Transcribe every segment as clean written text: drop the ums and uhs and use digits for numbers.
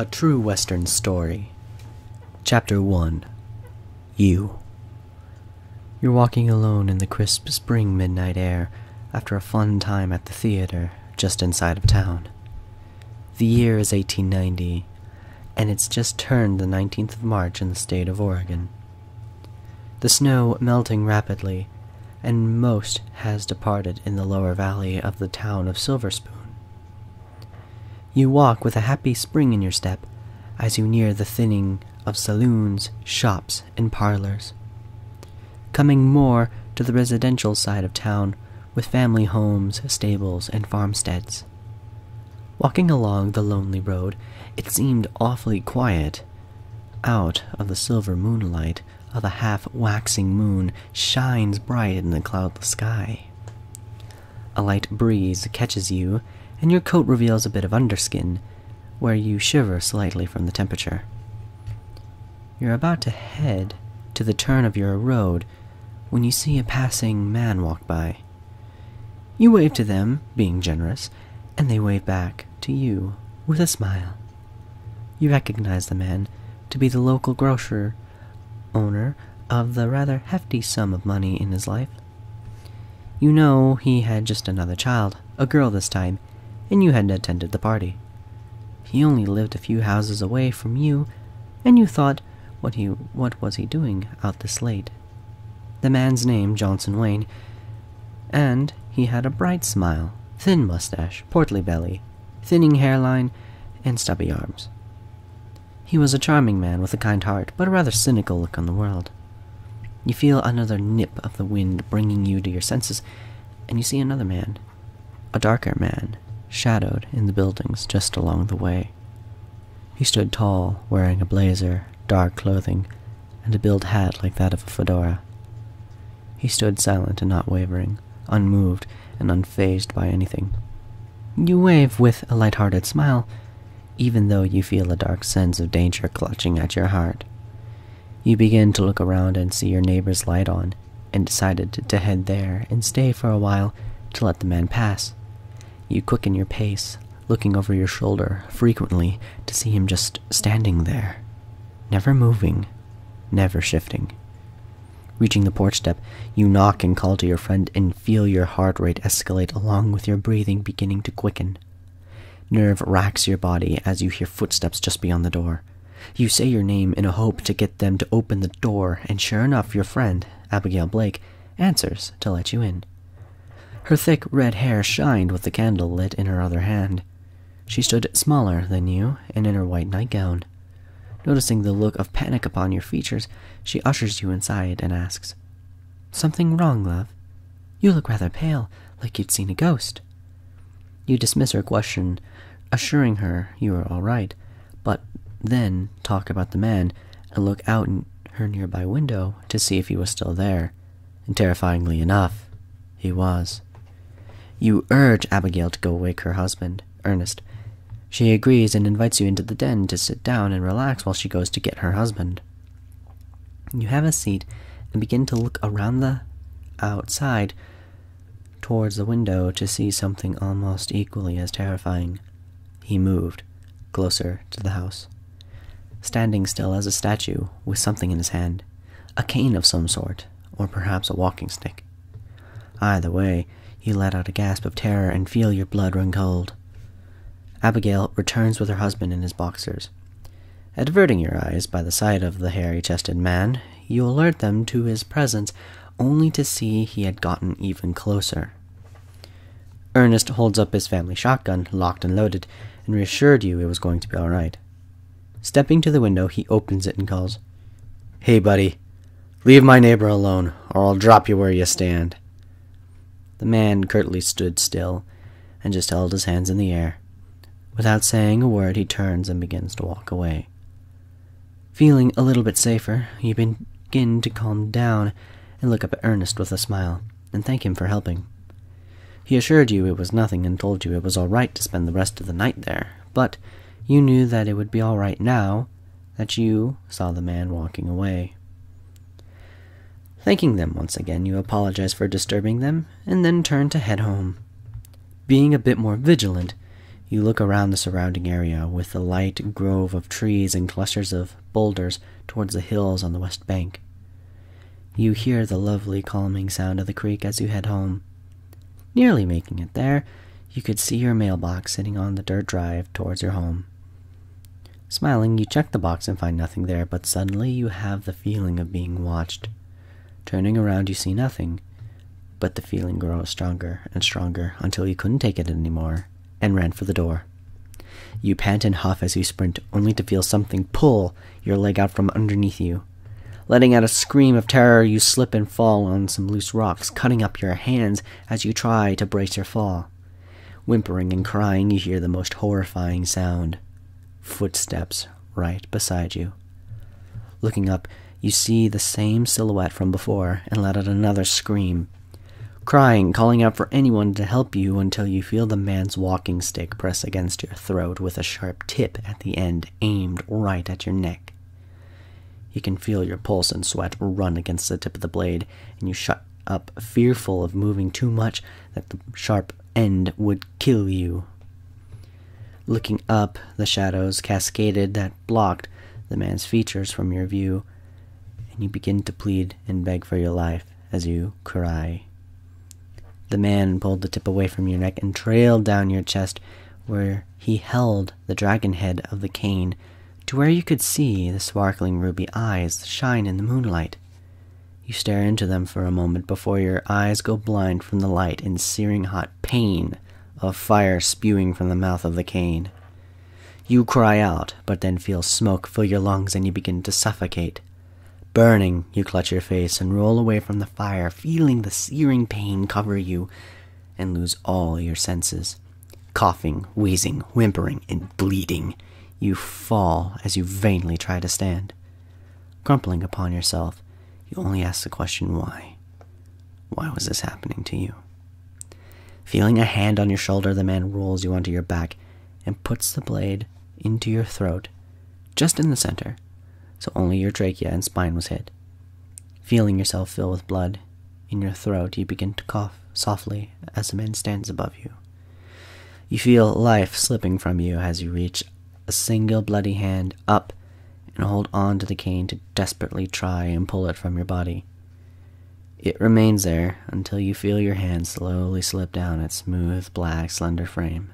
A True Western Story. Chapter 1. You. You're walking alone in the crisp spring midnight air after a fun time at the theater just inside of town. The year is 1890, and it's just turned the 19th of March in the state of Oregon. The snow melting rapidly, and most has departed in the lower valley of the town of Silver Spoon. You walk with a happy spring in your step as you near the thinning of saloons, shops, and parlors, coming more to the residential side of town with family homes, stables, and farmsteads. Walking along the lonely road, it seemed awfully quiet. Out of the silver moonlight of a half-waxing moon shines bright in the cloudless sky. A light breeze catches you, and your coat reveals a bit of underskin, where you shiver slightly from the temperature. You're about to head to the turn of your road when you see a passing man walk by. You wave to them, being generous, and they wave back to you with a smile. You recognize the man to be the local grocer owner of the rather hefty sum of money in his life. You know he had just another child, a girl this time, and you hadn't attended the party. He only lived a few houses away from you, and you thought, what was he doing out this late? The man's name, Johnson Wayne, and he had a bright smile, thin mustache, portly belly, thinning hairline, and stubby arms. He was a charming man with a kind heart, but a rather cynical look on the world. You feel another nip of the wind bringing you to your senses, and you see another man, a darker man, shadowed in the buildings just along the way. He stood tall, wearing a blazer, dark clothing, and a billed hat like that of a fedora. He stood silent and not wavering, unmoved and unfazed by anything. You wave with a light-hearted smile, even though you feel a dark sense of danger clutching at your heart. You begin to look around and see your neighbor's light on, and decided to head there and stay for a while to let the man pass. You quicken your pace, looking over your shoulder frequently to see him just standing there, never moving, never shifting. Reaching the porch step, you knock and call to your friend and feel your heart rate escalate along with your breathing beginning to quicken. Nerve racks your body as you hear footsteps just beyond the door. You say your name in a hope to get them to open the door, and sure enough, your friend, Abigail Blake, answers to let you in. Her thick red hair shined with the candle lit in her other hand. She stood smaller than you and in her white nightgown. Noticing the look of panic upon your features, she ushers you inside and asks, "Something wrong, love? You look rather pale, like you'd seen a ghost." You dismiss her question, assuring her you are all right, but then talk about the man and look out in her nearby window to see if he was still there, and terrifyingly enough, he was. You urge Abigail to go wake her husband, Ernest. She agrees and invites you into the den to sit down and relax while she goes to get her husband. You have a seat and begin to look around the outside towards the window to see something almost equally as terrifying. He moved closer to the house, standing still as a statue with something in his hand, a cane of some sort, or perhaps a walking stick. Either way, you let out a gasp of terror and feel your blood run cold. Abigail returns with her husband in his boxers. Averting your eyes by the sight of the hairy-chested man, you alert them to his presence only to see he had gotten even closer. Ernest holds up his family shotgun, locked and loaded, and reassured you it was going to be all right. Stepping to the window, he opens it and calls, "Hey, buddy, leave my neighbor alone, or I'll drop you where you stand." The man curtly stood still and just held his hands in the air. Without saying a word, he turns and begins to walk away. Feeling a little bit safer, you begin to calm down and look up at Ernest with a smile and thank him for helping. He assured you it was nothing and told you it was all right to spend the rest of the night there, but you knew that it would be all right now that you saw the man walking away. Thanking them once again, you apologize for disturbing them and then turn to head home. Being a bit more vigilant, You look around the surrounding area with the light grove of trees and clusters of boulders towards the hills on the west bank. You hear the lovely calming sound of the creek as you head home. Nearly making it there, you could see your mailbox sitting on the dirt drive towards your home. Smiling, you check the box and find nothing there, but suddenly you have the feeling of being watched. Turning around, you see nothing, but the feeling grows stronger and stronger until you couldn't take it anymore and ran for the door. You pant and huff as you sprint, only to feel something pull your leg out from underneath you. Letting out a scream of terror, you slip and fall on some loose rocks, cutting up your hands as you try to brace your fall. Whimpering and crying, you hear the most horrifying sound. Footsteps right beside you. Looking up, you see the same silhouette from before and let out another scream. Crying, calling out for anyone to help you until you feel the man's walking stick press against your throat with a sharp tip at the end aimed right at your neck. You can feel your pulse and sweat run against the tip of the blade, and you shut up, fearful of moving too much that the sharp end would kill you. Looking up, the shadows cascaded that blocked the man's features from your view, and you begin to plead and beg for your life as you cry. The man pulled the tip away from your neck and trailed down your chest, where he held the dragon head of the cane, to where you could see the sparkling ruby eyes shine in the moonlight. You stare into them for a moment before your eyes go blind from the light and searing hot pain of fire spewing from the mouth of the cane. You cry out, but then feel smoke fill your lungs and you begin to suffocate. Burning, you clutch your face and roll away from the fire, feeling the searing pain cover you, and lose all your senses. Coughing, wheezing, whimpering, and bleeding, you fall as you vainly try to stand. Crumpling upon yourself, you only ask the question, why? Why was this happening to you? Feeling a hand on your shoulder, the man rolls you onto your back and puts the blade into your throat, just in the center, so only your trachea and spine was hit. Feeling yourself fill with blood in your throat, you begin to cough softly as the man stands above you. You feel life slipping from you as you reach a single bloody hand up and hold on to the cane to desperately try and pull it from your body. It remains there until you feel your hand slowly slip down its smooth, black, slender frame.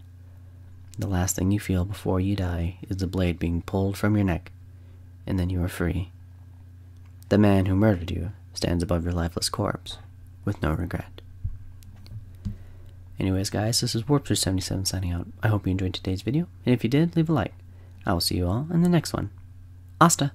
The last thing you feel before you die is the blade being pulled from your neck, and then you are free. The man who murdered you stands above your lifeless corpse, with no regret. Anyways, guys, this is Warpster77 signing out. I hope you enjoyed today's video, and if you did, leave a like. I will see you all in the next one. Hasta!